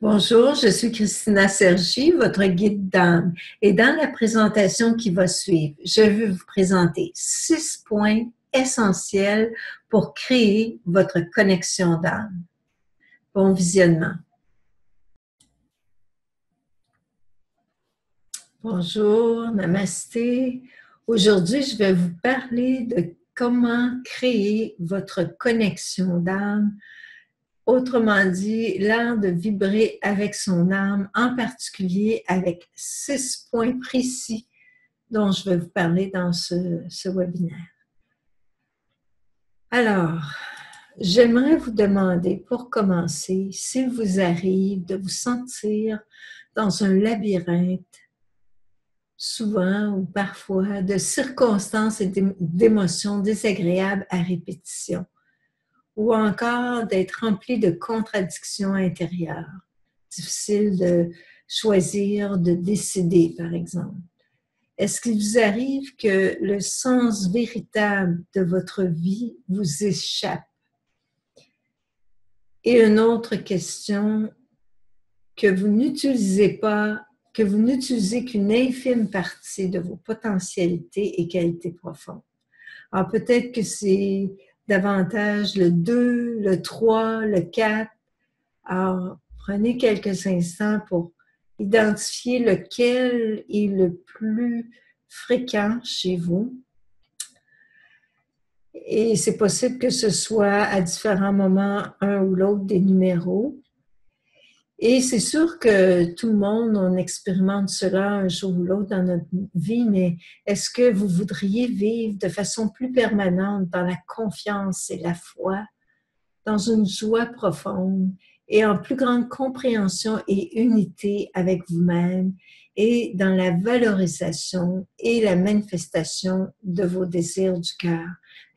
Bonjour, je suis Christina Sergi, votre guide d'âme. Et dans la présentation qui va suivre, je vais vous présenter 6 points essentiels pour créer votre connexion d'âme. Bon visionnement. Bonjour, namasté. Aujourd'hui, je vais vous parler de comment créer votre connexion d'âme. Autrement dit, l'art de vibrer avec son âme, en particulier avec 6 points précis dont je vais vous parler dans ce webinaire. Alors, j'aimerais vous demander, pour commencer, s'il vous arrive de vous sentir dans un labyrinthe, souvent ou parfois, de circonstances et d'émotions désagréables à répétition, ou encore d'être rempli de contradictions intérieures. Difficile de choisir, de décider, par exemple. Est-ce qu'il vous arrive que le sens véritable de votre vie vous échappe? Et une autre question, que vous n'utilisez pas, que vous n'utilisez qu'une infime partie de vos potentialités et qualités profondes. Alors peut-être que c'est davantage le 2, le 3, le 4. Alors, prenez quelques instants pour identifier lequel est le plus fréquent chez vous. Et c'est possible que ce soit à différents moments un ou l'autre des numéros. Et c'est sûr que tout le monde, on expérimente cela un jour ou l'autre dans notre vie, mais est-ce que vous voudriez vivre de façon plus permanente dans la confiance et la foi, dans une joie profonde et en plus grande compréhension et unité avec vous-même et dans la valorisation et la manifestation de vos désirs du cœur?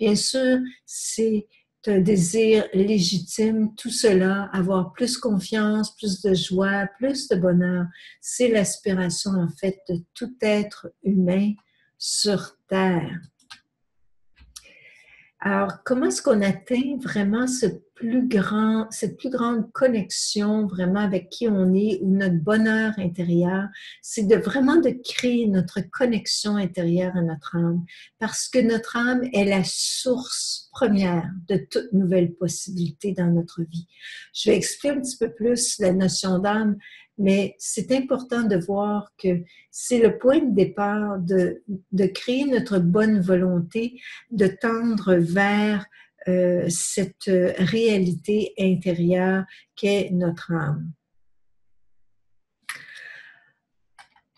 Bien sûr, c'est un désir légitime, tout cela, avoir plus confiance, plus de joie, plus de bonheur, c'est l'aspiration en fait de tout être humain sur Terre. Alors, comment est-ce qu'on atteint vraiment cette plus grande connexion vraiment avec qui on est ou notre bonheur intérieur? C'est vraiment de créer notre connexion intérieure à notre âme, parce que notre âme est la source première de toute nouvelle possibilité dans notre vie. Je vais expliquer un petit peu plus la notion d'âme, mais c'est important de voir que c'est le point de départ de créer notre bonne volonté, de tendre vers cette réalité intérieure qu'est notre âme.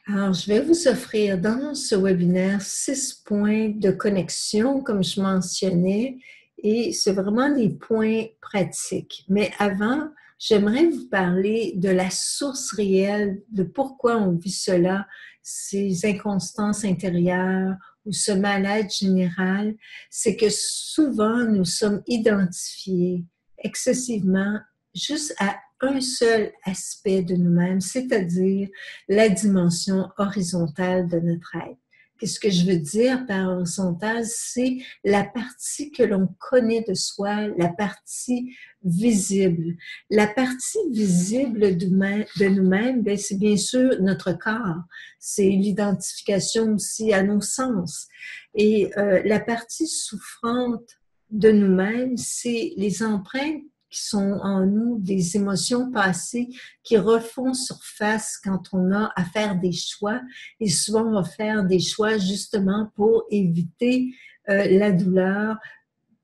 Alors, je vais vous offrir dans ce webinaire 6 points de connexion, comme je mentionnais, et c'est vraiment des points pratiques. Mais avant, j'aimerais vous parler de la source réelle, de pourquoi on vit cela, ces inconstances intérieures ou ce mal-être général. C'est que souvent, nous sommes identifiés excessivement juste à un seul aspect de nous-mêmes, c'est-à-dire la dimension horizontale de notre être. Qu'est-ce que je veux dire par horizontale? C'est la partie que l'on connaît de soi, la partie visible. La partie visible de nous-mêmes, ben, c'est bien sûr notre corps. C'est l'identification aussi à nos sens. Et la partie souffrante de nous-mêmes, c'est les empreintes qui sont en nous, des émotions passées qui refont surface quand on a à faire des choix. Et souvent, on va faire des choix justement pour éviter la douleur,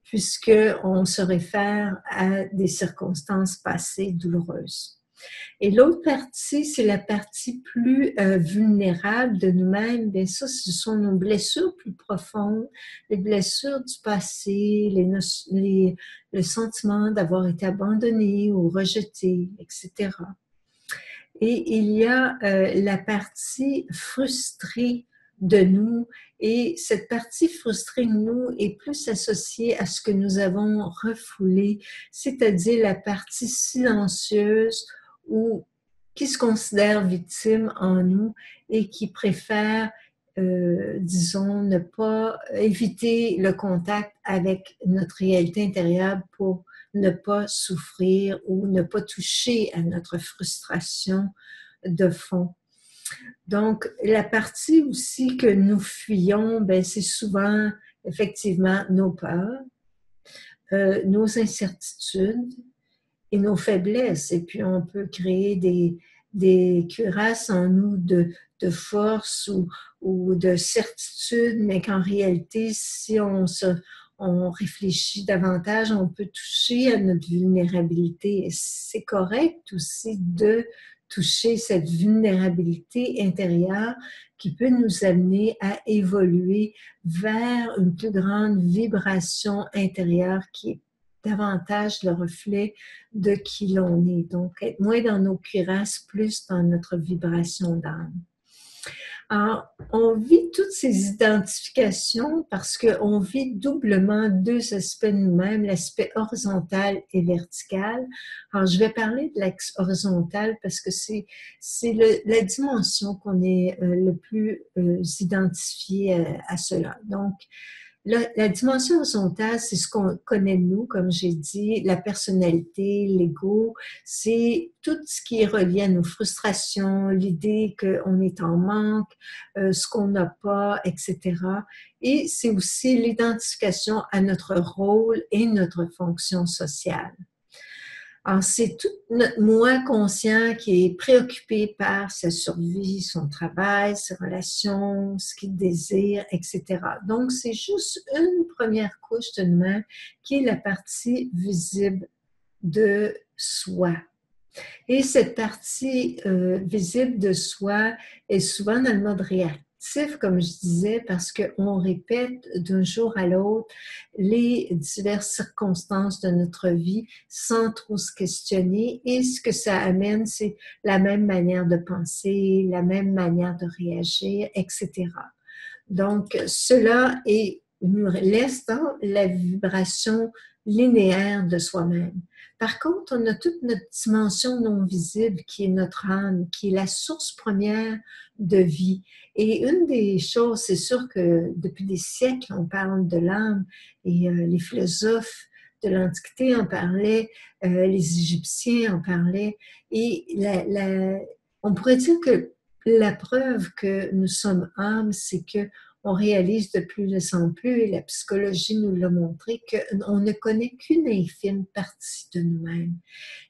puisqu'on se réfère à des circonstances passées douloureuses. Et l'autre partie, c'est la partie plus vulnérable de nous-mêmes. Bien ça, ce sont nos blessures plus profondes, les blessures du passé, le sentiment d'avoir été abandonné ou rejeté, etc. Et il y a la partie frustrée de nous, et cette partie frustrée de nous est plus associée à ce que nous avons refoulé, c'est-à-dire la partie silencieuse ou qui se considère victime en nous et qui préfère, disons, ne pas éviter le contact avec notre réalité intérieure pour ne pas souffrir ou ne pas toucher à notre frustration de fond. Donc, la partie aussi que nous fuyons, ben, c'est souvent effectivement nos peurs, nos incertitudes et nos faiblesses. Et puis, on peut créer des cuirasses en nous de force ou de certitude, mais qu'en réalité, si on réfléchit davantage, on peut toucher à notre vulnérabilité. Et c'est correct aussi de toucher cette vulnérabilité intérieure qui peut nous amener à évoluer vers une plus grande vibration intérieure qui est davantage le reflet de qui l'on est. Donc, être moins dans nos cuirasses, plus dans notre vibration d'âme. Alors, on vit toutes ces identifications parce qu'on vit doublement deux aspects de nous-mêmes, l'aspect horizontal et vertical. Alors, je vais parler de l'axe horizontal parce que c'est la dimension qu'on est le plus identifié à cela. Donc, la dimension horizontale, c'est ce qu'on connaît de nous, comme j'ai dit, la personnalité, l'ego, c'est tout ce qui est relié à nos frustrations, l'idée qu'on est en manque, ce qu'on n'a pas, etc. Et c'est aussi l'identification à notre rôle et notre fonction sociale. Alors, c'est tout notre moi conscient qui est préoccupé par sa survie, son travail, ses relations, ce qu'il désire, etc. Donc, c'est juste une première couche de nous-mêmes qui est la partie visible de soi. Et cette partie visible de soi est souvent dans le mode réactif, comme je disais, parce qu'on répète d'un jour à l'autre les diverses circonstances de notre vie sans trop se questionner. Et ce que ça amène, c'est la même manière de penser, la même manière de réagir, etc. Donc, cela nous laisse dans la vibration linéaire de soi-même. Par contre, on a toute notre dimension non visible qui est notre âme, qui est la source première de vie. Et une des choses, c'est sûr que depuis des siècles, on parle de l'âme et les philosophes de l'Antiquité en parlaient, les Égyptiens en parlaient. Et on pourrait dire que la preuve que nous sommes âmes, c'est que on réalise de plus en plus, et la psychologie nous l'a montré, qu'on ne connaît qu'une infime partie de nous-mêmes.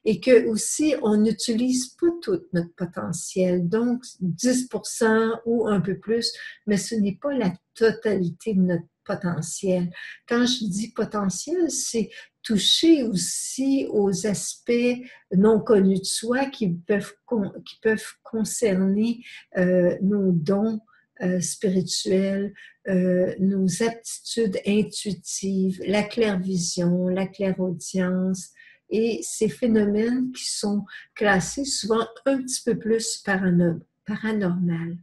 Et que aussi, on n'utilise pas tout notre potentiel, donc 10% ou un peu plus, mais ce n'est pas la totalité de notre potentiel. Quand je dis potentiel, c'est toucher aussi aux aspects non connus de soi qui peuvent concerner nos dons spirituelles, nos aptitudes intuitives, la clairvision, la clairaudience, et ces phénomènes qui sont classés souvent un petit peu plus paranormal,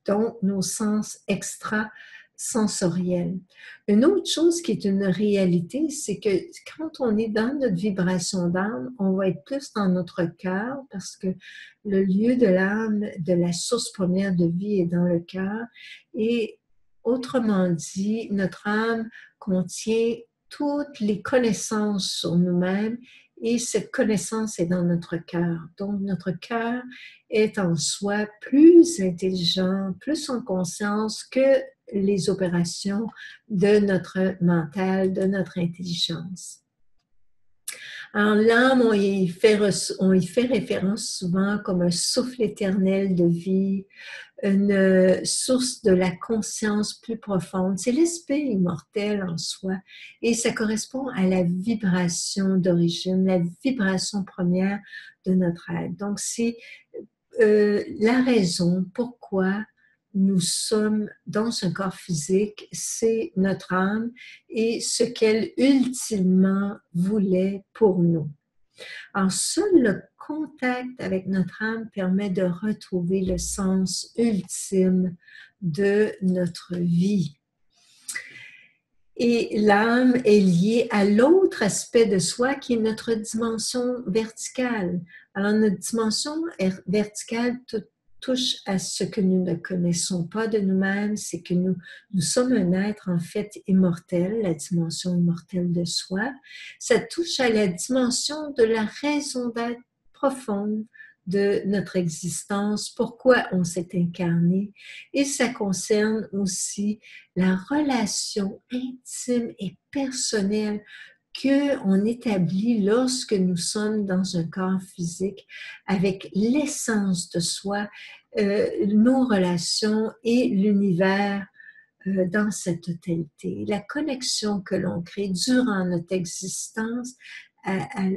donc nos sens extrasensoriels. Une autre chose qui est une réalité, c'est que quand on est dans notre vibration d'âme, on va être plus dans notre cœur parce que le lieu de l'âme, de la source première de vie est dans le cœur. Et autrement dit, notre âme contient toutes les connaissances sur nous-mêmes et cette connaissance est dans notre cœur. Donc, notre cœur est en soi plus intelligent, plus en conscience que les opérations de notre mental, de notre intelligence. En l'âme, on y fait référence souvent comme un souffle éternel de vie, une source de la conscience plus profonde. C'est l'aspect immortel en soi et ça correspond à la vibration d'origine, la vibration première de notre être. Donc, c'est la raison pourquoi nous sommes dans un corps physique, c'est notre âme et ce qu'elle ultimement voulait pour nous. Alors, seul le contact avec notre âme permet de retrouver le sens ultime de notre vie. Et l'âme est liée à l'autre aspect de soi qui est notre dimension verticale. Alors, notre dimension verticale touche à ce que nous ne connaissons pas de nous-mêmes, c'est que nous sommes un être en fait immortel, la dimension immortelle de soi. Ça touche à la dimension de la raison d'être profonde de notre existence, pourquoi on s'est incarné, et ça concerne aussi la relation intime et personnelle qu'on établit lorsque nous sommes dans un corps physique avec l'essence de soi, nos relations et l'univers dans sa totalité. La connexion que l'on crée durant notre existence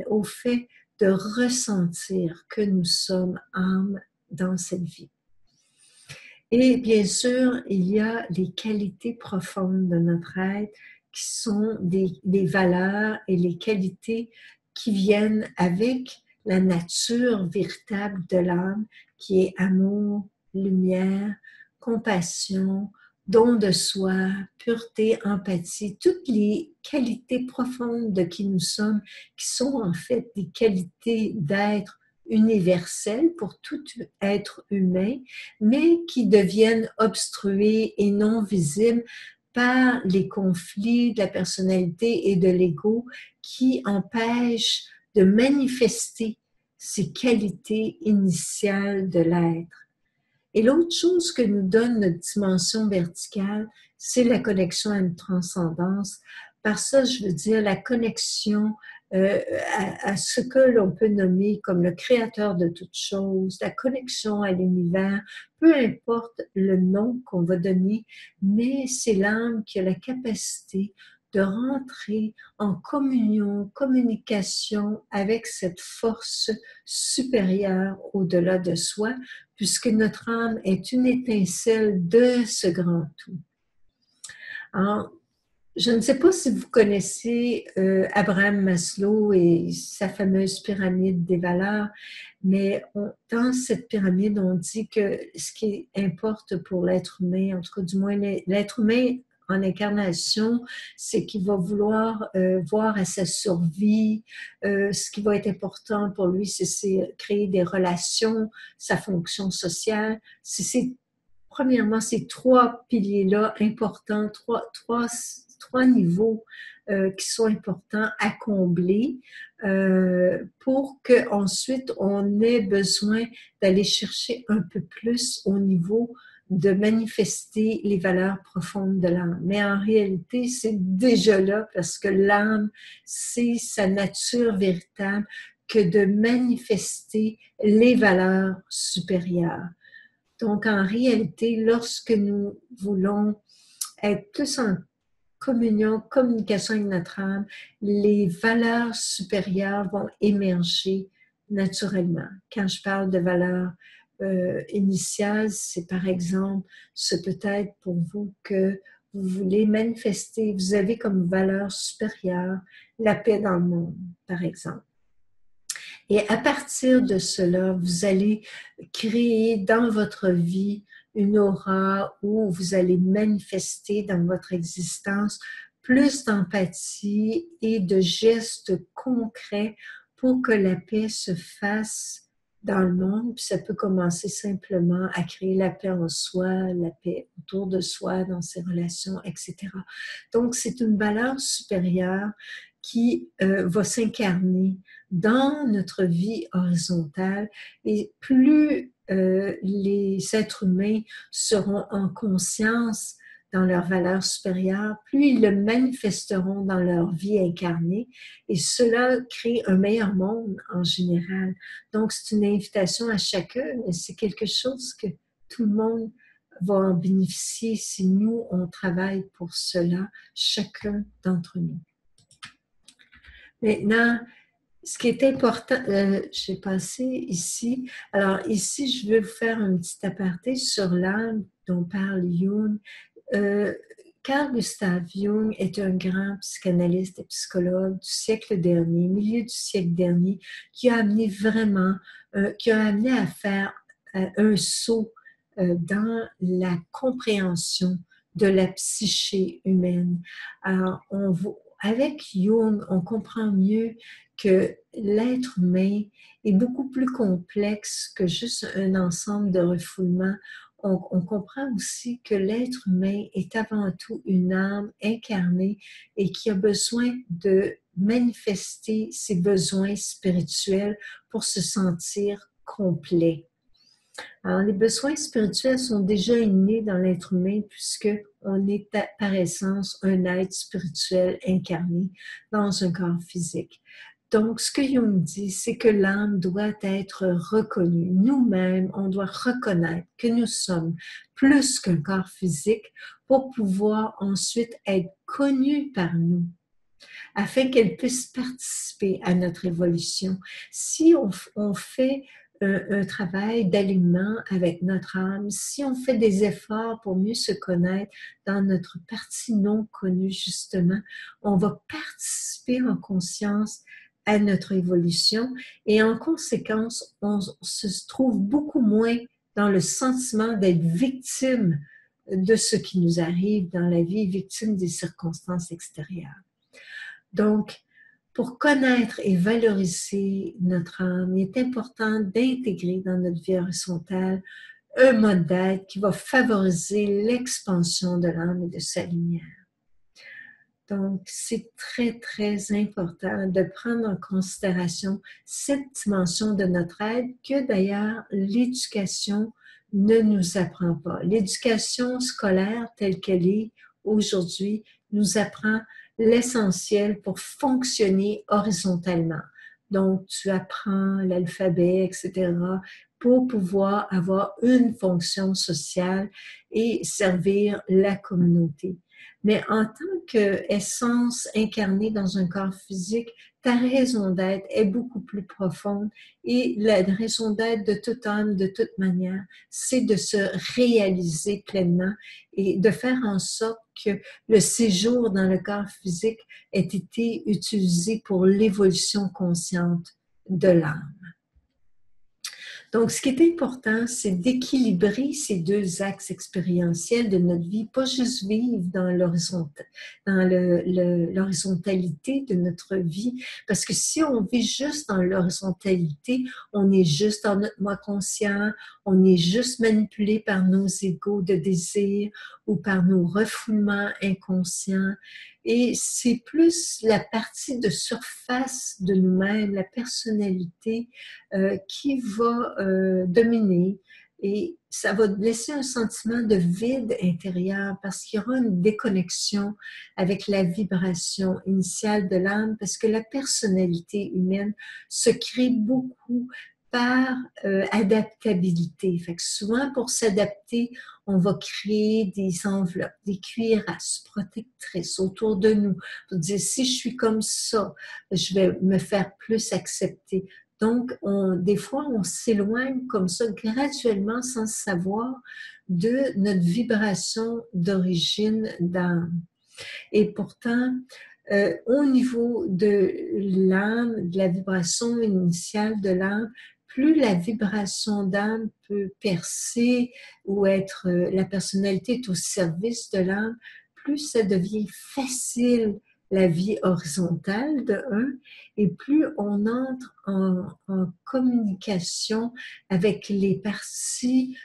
au fait de ressentir que nous sommes âme dans cette vie. Et bien sûr, il y a les qualités profondes de notre être qui sont des valeurs et les qualités qui viennent avec la nature véritable de l'âme, qui est amour, lumière, compassion, don de soi, pureté, empathie, toutes les qualités profondes de qui nous sommes, qui sont en fait des qualités d'être universelles pour tout être humain, mais qui deviennent obstruées et non visibles par les conflits de la personnalité et de l'ego qui empêchent de manifester ces qualités initiales de l'être. Et l'autre chose que nous donne notre dimension verticale, c'est la connexion à une transcendance. Par ça, je veux dire la connexion à ce que l'on peut nommer comme le créateur de toutes choses, la connexion à l'univers, peu importe le nom qu'on va donner, mais c'est l'âme qui a la capacité de rentrer en communion, communication avec cette force supérieure au-delà de soi, puisque notre âme est une étincelle de ce grand tout. Alors, je ne sais pas si vous connaissez Abraham Maslow et sa fameuse pyramide des valeurs, mais dans cette pyramide, on dit que ce qui importe pour l'être humain, en tout cas du moins l'être humain en incarnation, c'est qu'il va vouloir voir à sa survie. Ce qui va être important pour lui, c'est créer des relations, sa fonction sociale. Premièrement, ces trois piliers-là importants, trois niveaux qui sont importants à combler pour qu'ensuite on ait besoin d'aller chercher un peu plus au niveau de manifester les valeurs profondes de l'âme. Mais en réalité, c'est déjà là parce que l'âme, c'est sa nature véritable que de manifester les valeurs supérieures. Donc, en réalité, lorsque nous voulons être plus en communion, communication avec notre âme, les valeurs supérieures vont émerger naturellement. Quand je parle de valeurs initiales, c'est par exemple, ce peut-être pour vous que vous voulez manifester, vous avez comme valeur supérieure la paix dans le monde, par exemple. Et à partir de cela, vous allez créer dans votre vie une aura où vous allez manifester dans votre existence plus d'empathie et de gestes concrets pour que la paix se fasse dans le monde. Puis ça peut commencer simplement à créer la paix en soi, la paix autour de soi, dans ses relations, etc. Donc, c'est une valeur supérieure qui va s'incarner dans notre vie horizontale et plus les êtres humains seront en conscience dans leurs valeurs supérieures, plus ils le manifesteront dans leur vie incarnée et cela crée un meilleur monde en général. Donc, c'est une invitation à chacun, mais c'est quelque chose que tout le monde va en bénéficier si nous, on travaille pour cela, chacun d'entre nous. Maintenant, ce qui est important, j'ai passé ici. Alors ici, je veux vous faire un petit aparté sur l'âme dont parle Jung. Carl Gustav Jung est un grand psychanalyste et psychologue du siècle dernier, milieu du siècle dernier, qui a amené vraiment, qui a amené à faire un saut dans la compréhension de la psyché humaine. Alors, avec Jung, on comprend mieux que l'être humain est beaucoup plus complexe que juste un ensemble de refoulements. On comprend aussi que l'être humain est avant tout une âme incarnée et qui a besoin de manifester ses besoins spirituels pour se sentir complet. Alors, les besoins spirituels sont déjà innés dans l'être humain puisque on est par essence un être spirituel incarné dans un corps physique. Donc, ce que Jung dit, c'est que l'âme doit être reconnue. Nous-mêmes, on doit reconnaître que nous sommes plus qu'un corps physique pour pouvoir ensuite être connus par nous, afin qu'elle puisse participer à notre évolution. Si on fait un travail d'alignement avec notre âme, si on fait des efforts pour mieux se connaître dans notre partie non connue, justement, on va participer en conscience à notre évolution et en conséquence, on se trouve beaucoup moins dans le sentiment d'être victime de ce qui nous arrive dans la vie, victime des circonstances extérieures. Donc, pour connaître et valoriser notre âme, il est important d'intégrer dans notre vie horizontale un mode d'être qui va favoriser l'expansion de l'âme et de sa lumière. Donc, c'est très, très important de prendre en considération cette dimension de notre être que d'ailleurs l'éducation ne nous apprend pas. L'éducation scolaire telle qu'elle est aujourd'hui nous apprend l'essentiel pour fonctionner horizontalement. Donc, tu apprends l'alphabet, etc., pour pouvoir avoir une fonction sociale et servir la communauté. Mais en tant qu'essence incarnée dans un corps physique, ta raison d'être est beaucoup plus profonde et la raison d'être de toute âme, de toute manière, c'est de se réaliser pleinement et de faire en sorte que le séjour dans le corps physique ait été utilisé pour l'évolution consciente de l'âme. Donc, ce qui est important, c'est d'équilibrer ces deux axes expérientiels de notre vie, pas juste vivre dans l'horizontalité de notre vie, parce que si on vit juste dans l'horizontalité, on est juste dans notre moi conscient, on est juste manipulé par nos égos de désir ou par nos refoulements inconscients. Et c'est plus la partie de surface de nous-mêmes, la personnalité, qui va dominer et ça va laisser un sentiment de vide intérieur parce qu'il y aura une déconnexion avec la vibration initiale de l'âme parce que la personnalité humaine se crée beaucoup par adaptabilité. Fait que souvent, pour s'adapter, on va créer des enveloppes, des cuirasses protectrices autour de nous pour dire si je suis comme ça, je vais me faire plus accepter. Donc, des fois, on s'éloigne comme ça graduellement sans savoir de notre vibration d'origine d'âme. Et pourtant, au niveau de l'âme, de la vibration initiale de l'âme, plus la vibration d'âme peut percer ou être, la personnalité est au service de l'âme, plus ça devient facile la vie horizontale de un, et plus on entre en communication avec les parties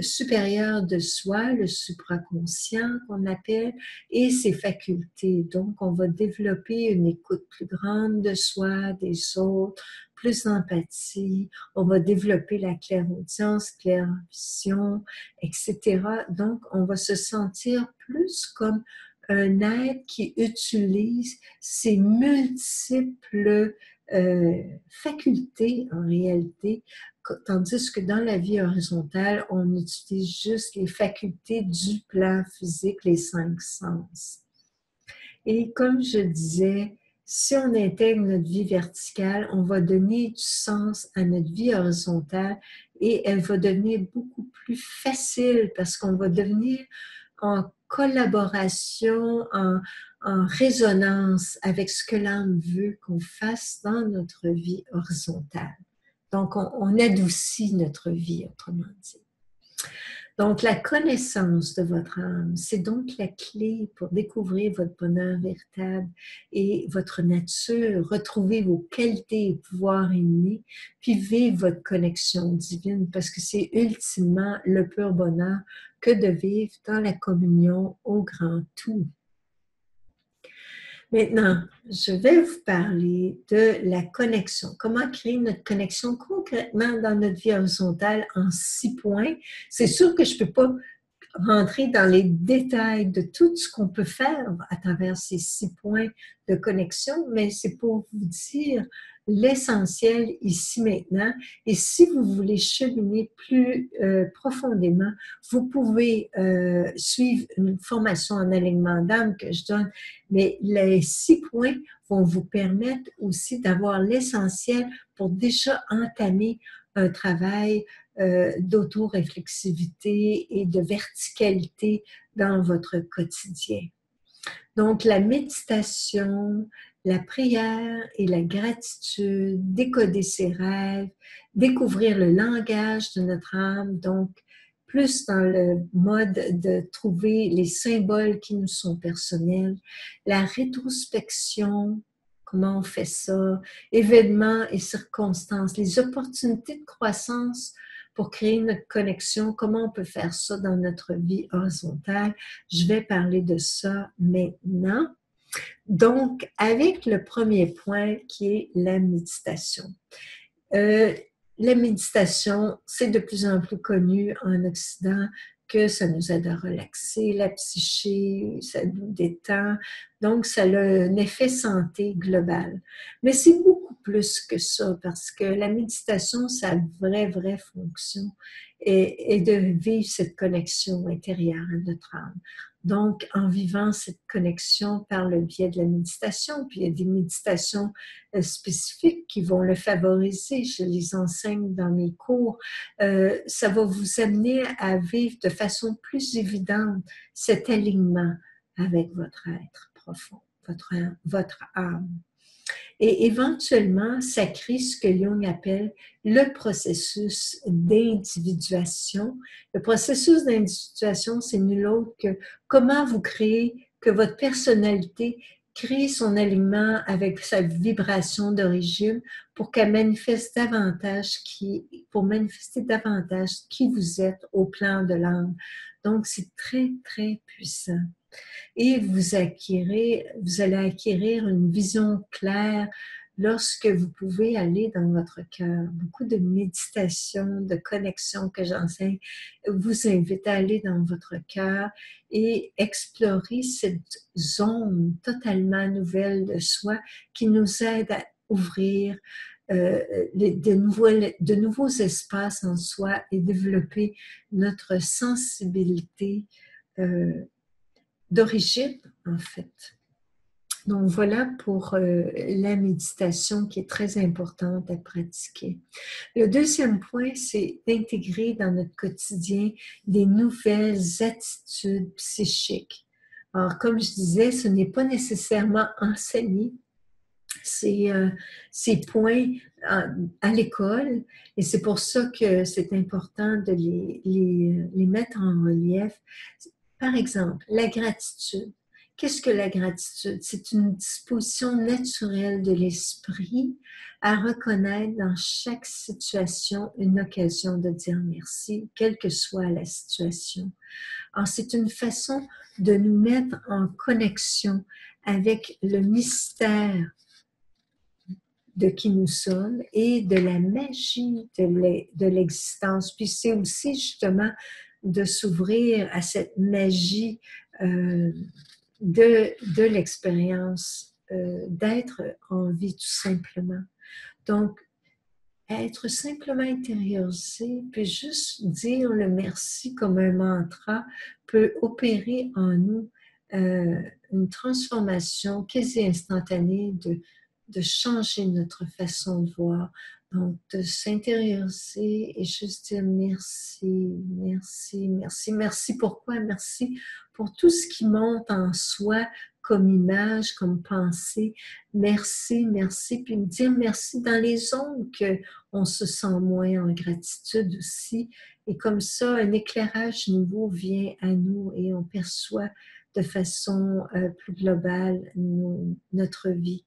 supérieures de soi, le supraconscient qu'on appelle, et ses facultés. Donc, on va développer une écoute plus grande de soi, des autres, plus d'empathie, on va développer la clairaudience, clairvision, etc. Donc, on va se sentir plus comme un être qui utilise ses multiples facultés en réalité, tandis que dans la vie horizontale, on utilise juste les facultés du plan physique, les 5 sens. Et comme je disais, si on intègre notre vie verticale, on va donner du sens à notre vie horizontale et elle va devenir beaucoup plus facile parce qu'on va devenir en collaboration, en résonance avec ce que l'âme veut qu'on fasse dans notre vie horizontale. Donc, on adoucit notre vie, autrement dit. Donc, la connaissance de votre âme, c'est donc la clé pour découvrir votre bonheur véritable et votre nature, retrouver vos qualités et pouvoirs innés, puis vivre votre connexion divine, parce que c'est ultimement le pur bonheur que de vivre dans la communion au grand tout. Maintenant, je vais vous parler de la connexion. Comment créer notre connexion concrètement dans notre vie horizontale en 6 points. C'est sûr que je ne peux pas rentrer dans les détails de tout ce qu'on peut faire à travers ces 6 points de connexion, mais c'est pour vous dire l'essentiel ici maintenant. Et si vous voulez cheminer plus profondément, vous pouvez suivre une formation en alignement d'âme que je donne, mais les 6 points vont vous permettre aussi d'avoir l'essentiel pour déjà entamer un travail d'autoréflexivité et de verticalité dans votre quotidien. Donc, la méditation, la prière et la gratitude, décoder ses rêves, découvrir le langage de notre âme, donc plus dans le mode de trouver les symboles qui nous sont personnels, la rétrospection, comment on fait ça, événements et circonstances, les opportunités de croissance pour créer notre connexion, comment on peut faire ça dans notre vie horizontale. Je vais parler de ça maintenant. Donc, avec le premier point qui est la méditation. La méditation, c'est de plus en plus connu en Occident que ça nous aide à relaxer la psyché, ça nous détend, donc ça a un effet santé global. Mais c'est beaucoup plus que ça parce que la méditation, sa vraie fonction est de vivre cette connexion intérieure à notre âme. Donc, en vivant cette connexion par le biais de la méditation, puis il y a des méditations spécifiques qui vont le favoriser, je les enseigne dans mes cours, ça va vous amener à vivre de façon plus évidente cet alignement avec votre être profond, votre âme. Et éventuellement, ça crée ce que Jung appelle le processus d'individuation. Le processus d'individuation, c'est nul autre que comment vous créez que votre personnalité crée son alignement avec sa vibration d'origine pour qu'elle manifeste davantage pour manifester davantage qui vous êtes au plan de l'âme. Donc, c'est très puissant. Et vous allez acquérir une vision claire lorsque vous pouvez aller dans votre cœur. Beaucoup de méditation, de connexion que j'enseigne vous invite à aller dans votre cœur et explorer cette zone totalement nouvelle de soi qui nous aide à ouvrir de nouveaux espaces en soi et développer notre sensibilité d'origine, en fait. Donc, voilà pour la méditation qui est très importante à pratiquer. Le deuxième point, c'est d'intégrer dans notre quotidien des nouvelles attitudes psychiques. Alors, comme je disais, ce n'est pas nécessairement enseigné, ces points à l'école, et c'est pour ça que c'est important de les mettre en relief. Par exemple, la gratitude. Qu'est-ce que la gratitude? C'est une disposition naturelle de l'esprit à reconnaître dans chaque situation une occasion de dire merci, quelle que soit la situation. Alors, c'est une façon de nous mettre en connexion avec le mystère de qui nous sommes et de la magie de l'existence. Puis c'est aussi justement de s'ouvrir à cette magie de l'expérience d'être en vie tout simplement. Donc, être simplement intériorisé, puis juste dire le merci comme un mantra peut opérer en nous une transformation quasi instantanée de changer notre façon de voir, Donc, de s'intérioriser et juste dire merci, merci, merci. Merci pourquoi? Merci pour tout ce qui monte en soi comme image, comme pensée. Merci, merci. Puis me dire merci dans les zones qu'on se sent moins en gratitude aussi. Et comme ça, un éclairage nouveau vient à nous et on perçoit de façon plus globale notre vie.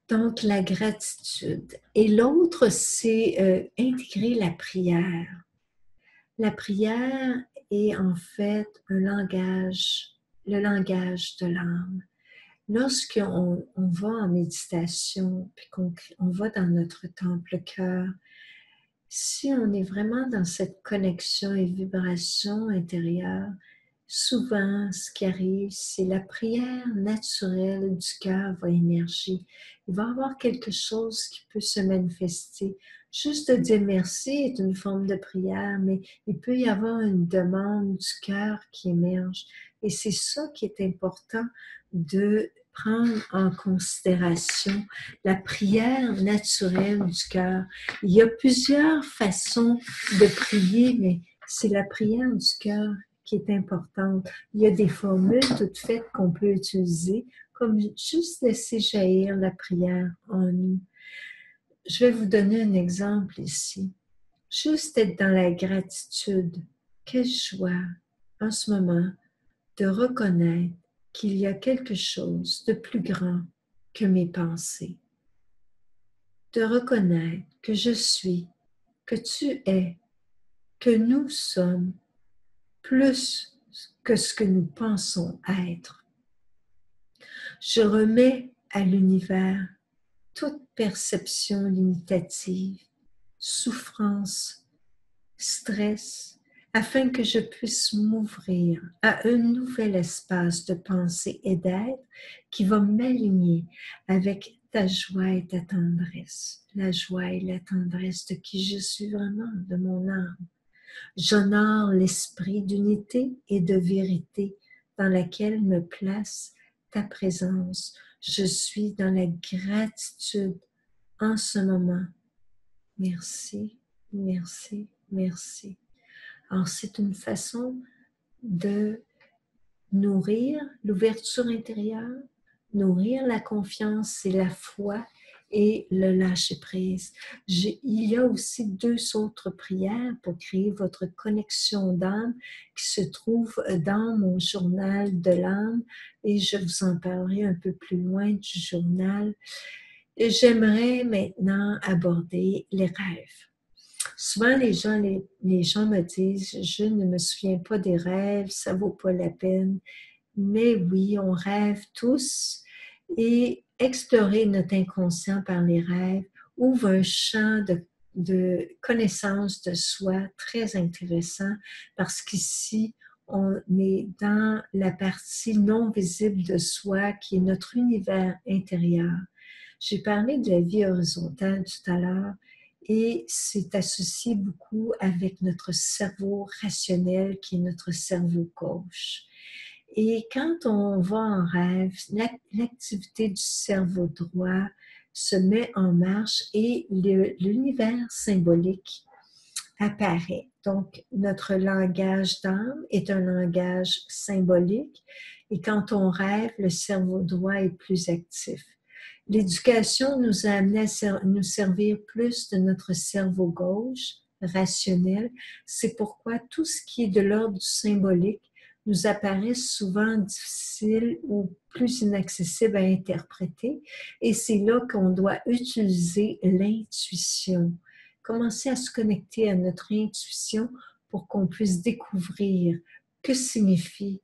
Donc, la gratitude. Et l'autre, c'est intégrer la prière. La prière est en fait un langage, le langage de l'âme. Lorsqu'on va en méditation, puis qu'on va dans notre temple cœur, si on est vraiment dans cette connexion et vibration intérieure, souvent, ce qui arrive, c'est la prière naturelle du cœur va émerger. Il va y avoir quelque chose qui peut se manifester. Juste de dire merci est une forme de prière, mais il peut y avoir une demande du cœur qui émerge. Et c'est ça qui est important de prendre en considération, la prière naturelle du cœur. Il y a plusieurs façons de prier, mais c'est la prière du cœur qui est importante. Il y a des formules toutes faites qu'on peut utiliser, comme juste laisser jaillir la prière en nous. Je vais vous donner un exemple ici. Juste être dans la gratitude. Quelle joie en ce moment de reconnaître qu'il y a quelque chose de plus grand que mes pensées. De reconnaître que je suis, que tu es, que nous sommes plus que ce que nous pensons être. Je remets à l'univers toute perception limitative, souffrance, stress, afin que je puisse m'ouvrir à un nouvel espace de pensée et d'être qui va m'aligner avec ta joie et ta tendresse, la joie et la tendresse de qui je suis vraiment, de mon âme. J'honore l'esprit d'unité et de vérité dans laquelle me place ta présence. Je suis dans la gratitude en ce moment. Merci, merci, merci. Alors, c'est une façon de nourrir l'ouverture intérieure, nourrir la confiance et la foi et le lâcher-prise. Il y a aussi 2 autres prières pour créer votre connexion d'âme qui se trouvent dans mon journal de l'âme et je vous en parlerai un peu plus loin du journal. J'aimerais maintenant aborder les rêves. Souvent, les gens me disent « Je ne me souviens pas des rêves, ça ne vaut pas la peine. » Mais oui, on rêve tous et explorer notre inconscient par les rêves ouvre un champ de connaissance de soi très intéressant parce qu'ici, on est dans la partie non visible de soi qui est notre univers intérieur. J'ai parlé de la vie horizontale tout à l'heure et c'est associé beaucoup avec notre cerveau rationnel qui est notre cerveau gauche. Et quand on va en rêve, l'activité du cerveau droit se met en marche et l'univers symbolique apparaît. Donc, notre langage d'âme est un langage symbolique et quand on rêve, le cerveau droit est plus actif. L'éducation nous a amené à nous servir plus de notre cerveau gauche, rationnel. C'est pourquoi tout ce qui est de l'ordre du symbolique nous apparaît souvent difficile ou plus inaccessible à interpréter. Et c'est là qu'on doit utiliser l'intuition. Commencer à se connecter à notre intuition pour qu'on puisse découvrir que signifie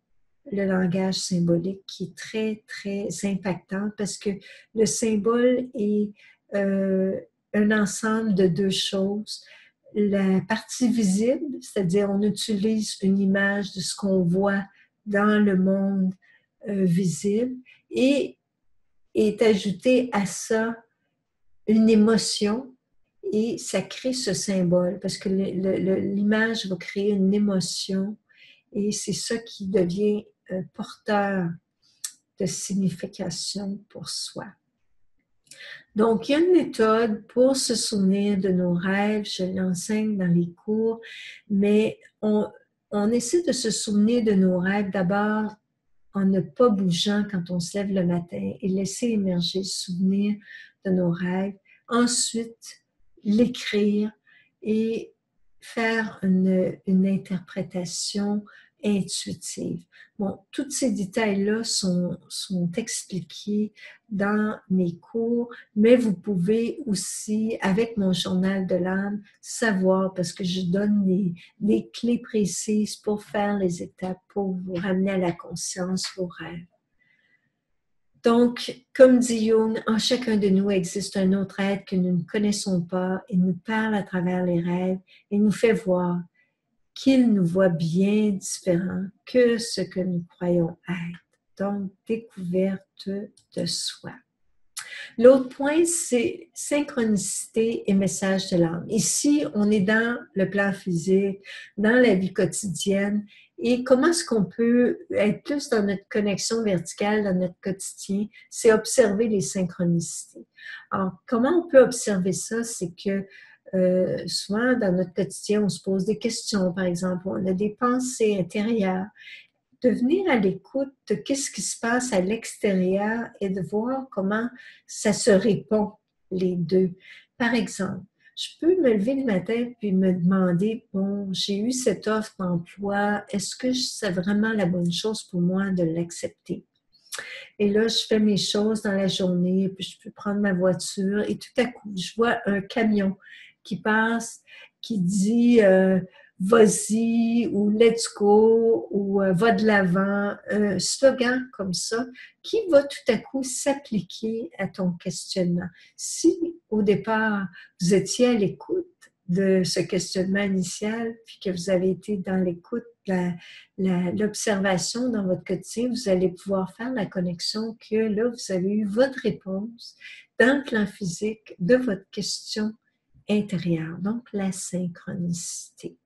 le langage symbolique qui est très, très impactant parce que le symbole est un ensemble de 2 choses. La partie visible, c'est-à-dire on utilise une image de ce qu'on voit dans le monde visible et est ajoutée à ça une émotion et ça crée ce symbole parce que l'image va créer une émotion et c'est ça qui devient porteur de signification pour soi. Donc, il y a une méthode pour se souvenir de nos rêves, je l'enseigne dans les cours, mais on essaie de se souvenir de nos rêves d'abord en ne pas bougeant quand on se lève le matin et laisser émerger le souvenir de nos rêves. Ensuite, l'écrire et faire une interprétation intuitive. Bon, tous ces détails-là sont expliqués dans mes cours, mais vous pouvez aussi, avec mon journal de l'âme, savoir, parce que je donne des clés précises pour faire les étapes, pour vous ramener à la conscience vos rêves. Donc, comme dit Jung, en chacun de nous existe un autre être que nous ne connaissons pas. Il nous parle à travers les rêves et nous fait voir qu'il nous voit bien différents que ce que nous croyons être. Donc, découverte de soi. L'autre point, c'est synchronicité et message de l'âme. Ici, on est dans le plan physique, dans la vie quotidienne, et comment est-ce qu'on peut être plus dans notre connexion verticale, dans notre quotidien, c'est observer les synchronicités. Alors, comment on peut observer ça? C'est que souvent, dans notre quotidien, on se pose des questions, par exemple, on a des pensées intérieures, de venir à l'écoute de qu'est-ce qui se passe à l'extérieur et de voir comment ça se répond, les deux. Par exemple, je peux me lever le matin puis me demander, bon, j'ai eu cette offre d'emploi, est-ce que c'est vraiment la bonne chose pour moi de l'accepter? Et là, je fais mes choses dans la journée, puis je peux prendre ma voiture et tout à coup, je vois un camion qui passe, qui dit vas-y ou let's go ou va de l'avant, un slogan comme ça qui va tout à coup s'appliquer à ton questionnement. Si au départ, vous étiez à l'écoute de ce questionnement initial, puis que vous avez été dans l'écoute, l'observation dans votre quotidien, vous allez pouvoir faire la connexion que là, vous avez eu votre réponse dans le plan physique de votre question intérieure, donc la synchronicité.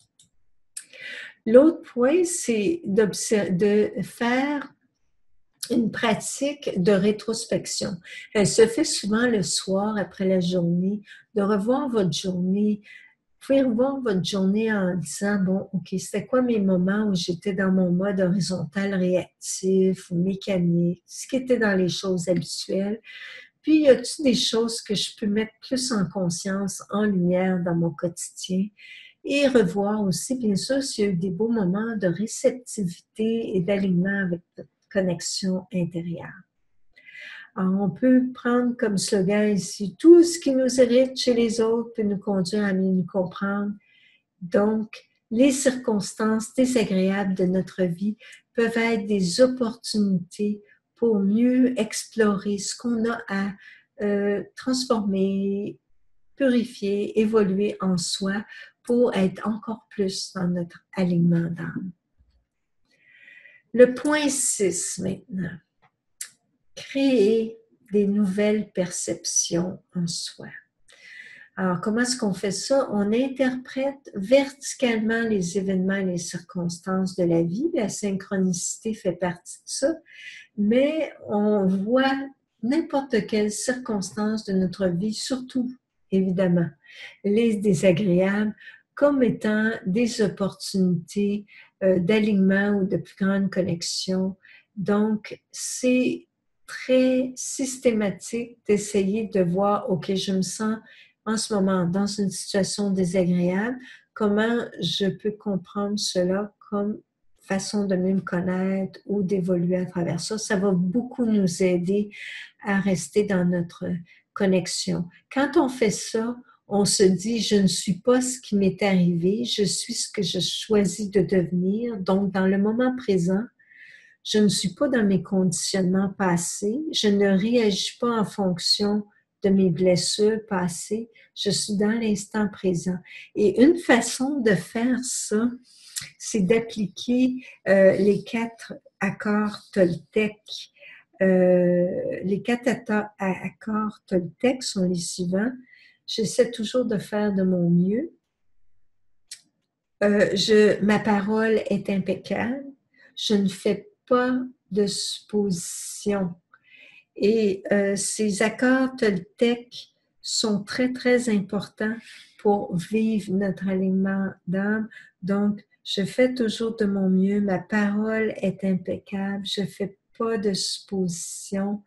L'autre point, c'est de faire une pratique de rétrospection. Elle se fait souvent le soir après la journée, de revoir votre journée. Vous pouvez revoir votre journée en disant, bon, OK, c'était quoi mes moments où j'étais dans mon mode horizontal réactif ou mécanique, ce qui était dans les choses habituelles. Puis, y a-t-il des choses que je peux mettre plus en conscience, en lumière dans mon quotidien? Et revoir aussi, bien sûr, s'il y a eu des beaux moments de réceptivité et d'alignement avec votre connexion intérieure. Alors, on peut prendre comme slogan ici, tout ce qui nous irrite chez les autres peut nous conduire à mieux nous comprendre. Donc, les circonstances désagréables de notre vie peuvent être des opportunités pour mieux explorer ce qu'on a à transformer, purifier, évoluer en soi pour être encore plus dans notre alignement d'âme. Le point 6 maintenant. Créer des nouvelles perceptions en soi. Alors, comment est-ce qu'on fait ça? On interprète verticalement les événements et les circonstances de la vie. La synchronicité fait partie de ça, mais on voit n'importe quelle circonstance de notre vie, surtout, évidemment, les désagréables, comme étant des opportunités d'alignement ou de plus grande connexion. Donc, c'est très systématique d'essayer de voir, OK, je me sens en ce moment dans une situation désagréable, comment je peux comprendre cela comme façon de mieux me connaître ou d'évoluer à travers ça. Ça va beaucoup nous aider à rester dans notre connexion. Quand on fait ça, on se dit, je ne suis pas ce qui m'est arrivé, je suis ce que je choisis de devenir. Donc, dans le moment présent, je ne suis pas dans mes conditionnements passés, je ne réagis pas en fonction de mes blessures passées, je suis dans l'instant présent. Et une façon de faire ça, c'est d'appliquer les 4 accords Toltec. Les 4 accords Toltec sont les suivants. J'essaie toujours de faire de mon mieux. Ma parole est impeccable. Je ne fais pas de suppositions Et ces accords Toltec sont très, très importants pour vivre notre alignement d'âme. Donc, je fais toujours de mon mieux, ma parole est impeccable, je ne fais pas de suppositions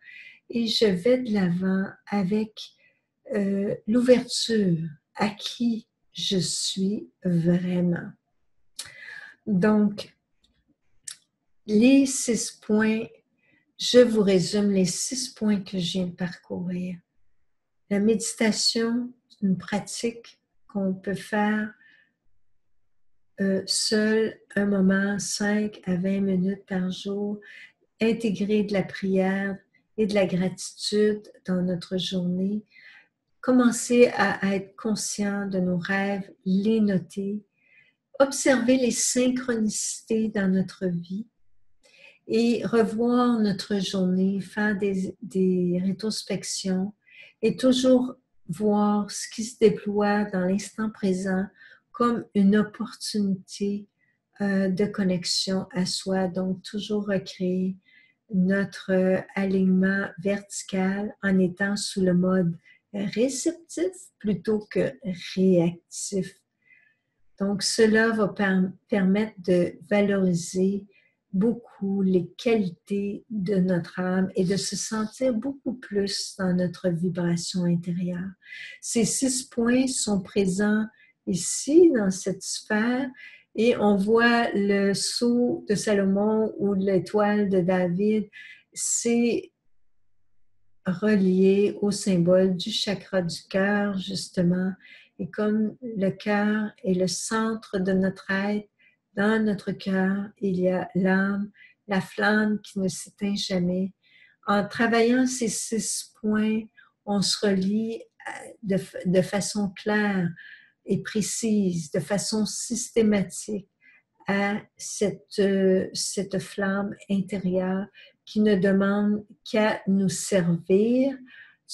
et je vais de l'avant avec l'ouverture à qui je suis vraiment. Donc, les 6 points, je vous résume les 6 points que je viens de parcourir. La méditation, c'est une pratique qu'on peut faire seul un moment, 5 à 20 minutes par jour, intégrer de la prière et de la gratitude dans notre journée, commencer à être conscient de nos rêves, les noter, observer les synchronicités dans notre vie et revoir notre journée, faire des rétrospections et toujours voir ce qui se déploie dans l'instant présent comme une opportunité de connexion à soi. Donc, toujours recréer notre alignement vertical en étant sous le mode réceptif plutôt que réactif. Donc, cela va permettre de valoriser beaucoup les qualités de notre âme et de se sentir beaucoup plus dans notre vibration intérieure. Ces 6 points sont présents ici, dans cette sphère, et on voit le sceau de Salomon ou l'étoile de David, c'est relié au symbole du chakra du cœur, justement. Et comme le cœur est le centre de notre être, dans notre cœur, il y a l'âme, la flamme qui ne s'éteint jamais. En travaillant ces 6 points, on se relie de façon claire et précise, de façon systématique à cette flamme intérieure qui ne demande qu'à nous servir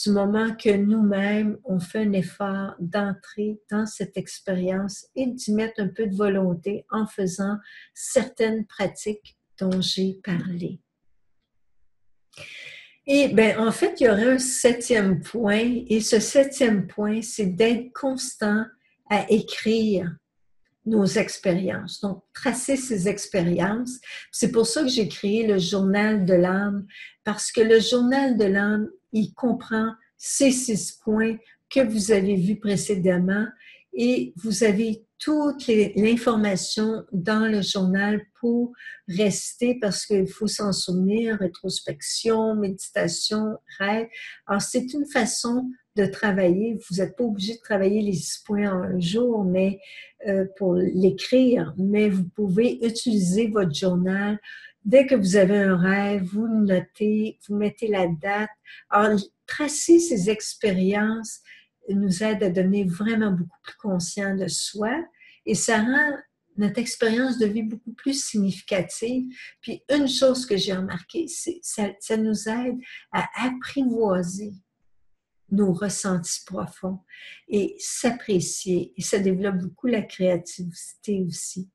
du moment que nous-mêmes, on fait un effort d'entrer dans cette expérience et d'y mettre un peu de volonté en faisant certaines pratiques dont j'ai parlé. Et bien, en fait, il y aurait un 7e point, et ce 7e point, c'est d'être constant à écrire nos expériences. Donc, tracer ces expériences. C'est pour ça que j'ai créé le journal de l'âme, parce que le journal de l'âme, il comprend ces 6 points que vous avez vus précédemment et vous avez toute l'information dans le journal pour rester, parce qu'il faut s'en souvenir, rétrospection, méditation, rêve. Alors, c'est une façon de travailler. Vous n'êtes pas obligé de travailler les 6 points en un jour, mais pour l'écrire, mais vous pouvez utiliser votre journal. Dès que vous avez un rêve, vous le notez, vous mettez la date. Alors, tracer ces expériences nous aide à devenir vraiment beaucoup plus conscient de soi et ça rend notre expérience de vie beaucoup plus significative. Puis une chose que j'ai remarqué, c'est que ça nous aide à apprivoiser nos ressentis profonds et s'apprécier. Et ça développe beaucoup la créativité aussi.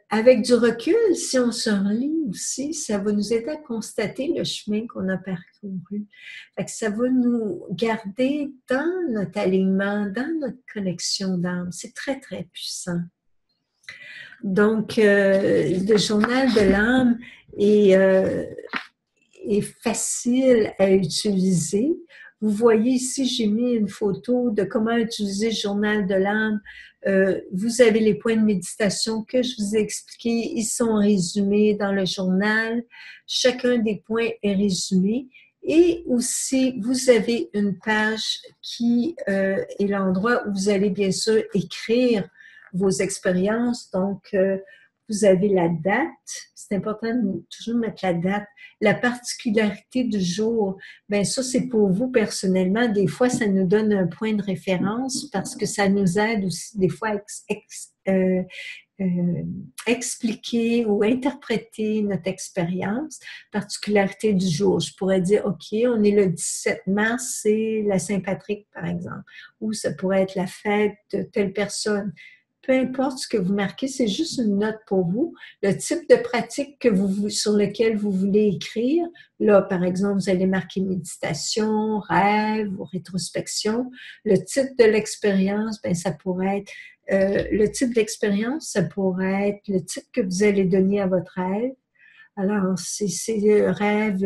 Avec du recul, si on se relit aussi, ça va nous aider à constater le chemin qu'on a parcouru. Fait que ça va nous garder dans notre alignement, dans notre connexion d'âme. C'est très, très puissant. Donc, le journal de l'âme est facile à utiliser. Vous voyez ici, j'ai mis une photo de comment utiliser le journal de l'âme. Vous avez les points de méditation que je vous ai expliqués. Ils sont résumés dans le journal. Chacun des points est résumé. Et aussi, vous avez une page qui est l'endroit où vous allez bien sûr écrire vos expériences. Donc, vous avez la date. C'est important de toujours mettre la date. La particularité du jour, bien ça, c'est pour vous personnellement. Des fois, ça nous donne un point de référence parce que ça nous aide aussi des fois à expliquer ou interpréter notre expérience. Particularité du jour. Je pourrais dire, OK, on est le 17 mars, c'est la Saint-Patrick, par exemple. Ou ça pourrait être la fête de telle personne. peu importe ce que vous marquez, c'est juste une note pour vous. Le type de pratique sur lequel vous voulez écrire, là, par exemple, vous allez marquer méditation, rêve ou rétrospection. Le type de l'expérience, ben, ça pourrait être le type d'expérience, ça pourrait être le titre que vous allez donner à votre rêve. Alors, c'est le rêve,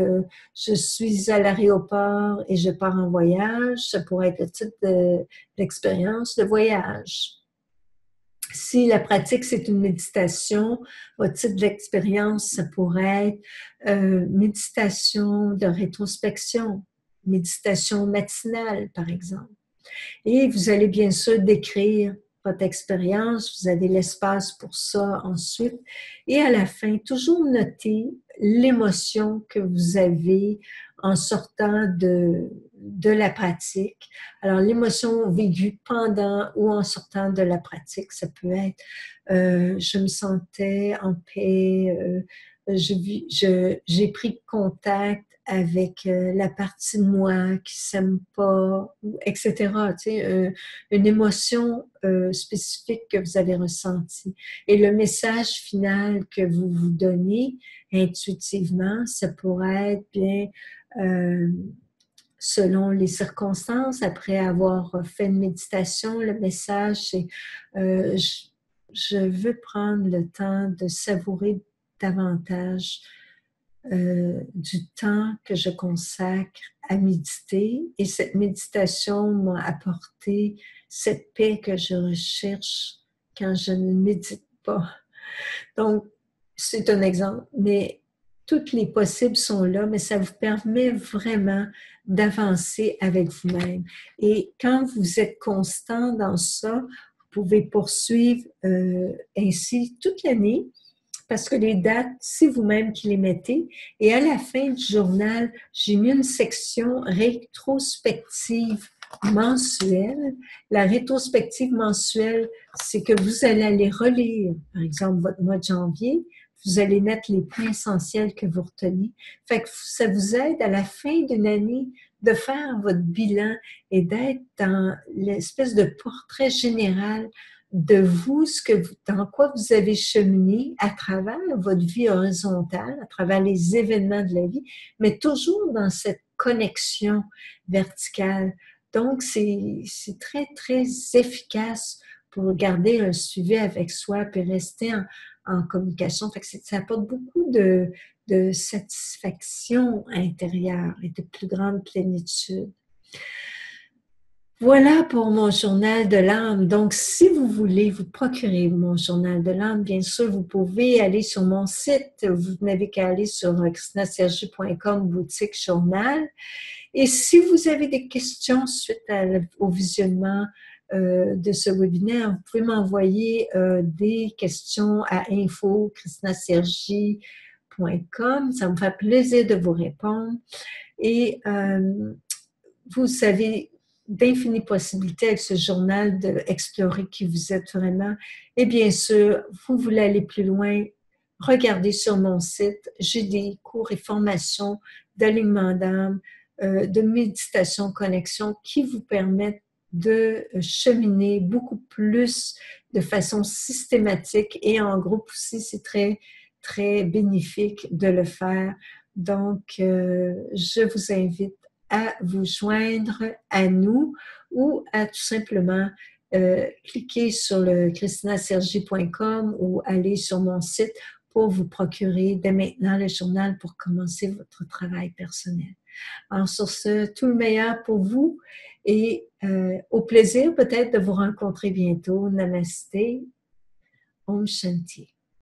je suis à l'aéroport et je pars en voyage. Ça pourrait être le titre de l'expérience, de voyage. Si la pratique, c'est une méditation, votre type d'expérience, ça pourrait être méditation de rétrospection, méditation matinale, par exemple. Et vous allez bien sûr décrire votre expérience, vous avez l'espace pour ça ensuite. Et à la fin, toujours noter l'émotion que vous avez en sortant de la pratique. Alors, l'émotion vécue pendant ou en sortant de la pratique, ça peut être je me sentais en paix, j'ai pris contact avec la partie de moi qui s'aime pas, etc. Tu sais, une émotion spécifique que vous avez ressentie. Et le message final que vous vous donnez intuitivement, ça pourrait être bien selon les circonstances. Après avoir fait une méditation, le message c'est je veux prendre le temps de savourer davantage du temps que je consacre à méditer, et cette méditation m'a apporté cette paix que je recherche quand je ne médite pas. Donc, c'est un exemple, mais toutes les possibles sont là, mais ça vous permet vraiment d'avancer avec vous-même. Et quand vous êtes constant dans ça, vous pouvez poursuivre ainsi toute l'année, parce que les dates, c'est vous-même qui les mettez. Et à la fin du journal, j'ai mis une section rétrospective mensuelle. La rétrospective mensuelle, c'est que vous allez aller relire, par exemple, votre mois de janvier. Vous allez mettre les points essentiels que vous retenez. Fait que ça vous aide à la fin d'une année de faire votre bilan et d'être dans l'espèce de portrait général de vous, dans quoi vous avez cheminé à travers votre vie horizontale, à travers les événements de la vie, mais toujours dans cette connexion verticale. Donc, c'est très, très efficace pour garder un suivi avec soi puis rester en communication. Fait que ça apporte beaucoup de satisfaction intérieure et de plus grande plénitude. Voilà pour mon journal de l'âme. Donc, si vous voulez vous procurer mon journal de l'âme, bien sûr, vous pouvez aller sur mon site. Vous n'avez qu'à aller sur christinasergi.com, boutique journal. Et si vous avez des questions suite au visionnement de ce webinaire, vous pouvez m'envoyer des questions à info.christinasergi.com. Ça me fait plaisir de vous répondre. Et vous avez d'infinies possibilités avec ce journal d'explorer qui vous êtes vraiment. Et bien sûr, vous voulez aller plus loin, regardez sur mon site. J'ai des cours et formations d'alignement d'âme, de méditation, connexion qui vous permettent de cheminer beaucoup plus de façon systématique et en groupe aussi. C'est très, très bénéfique de le faire. Donc, je vous invite à vous joindre à nous ou à tout simplement cliquer sur le christinasergi.com ou aller sur mon site pour vous procurer dès maintenant le journal pour commencer votre travail personnel. Alors sur ce, tout le meilleur pour vous et au plaisir peut-être de vous rencontrer bientôt. Namasté. Om Shanti.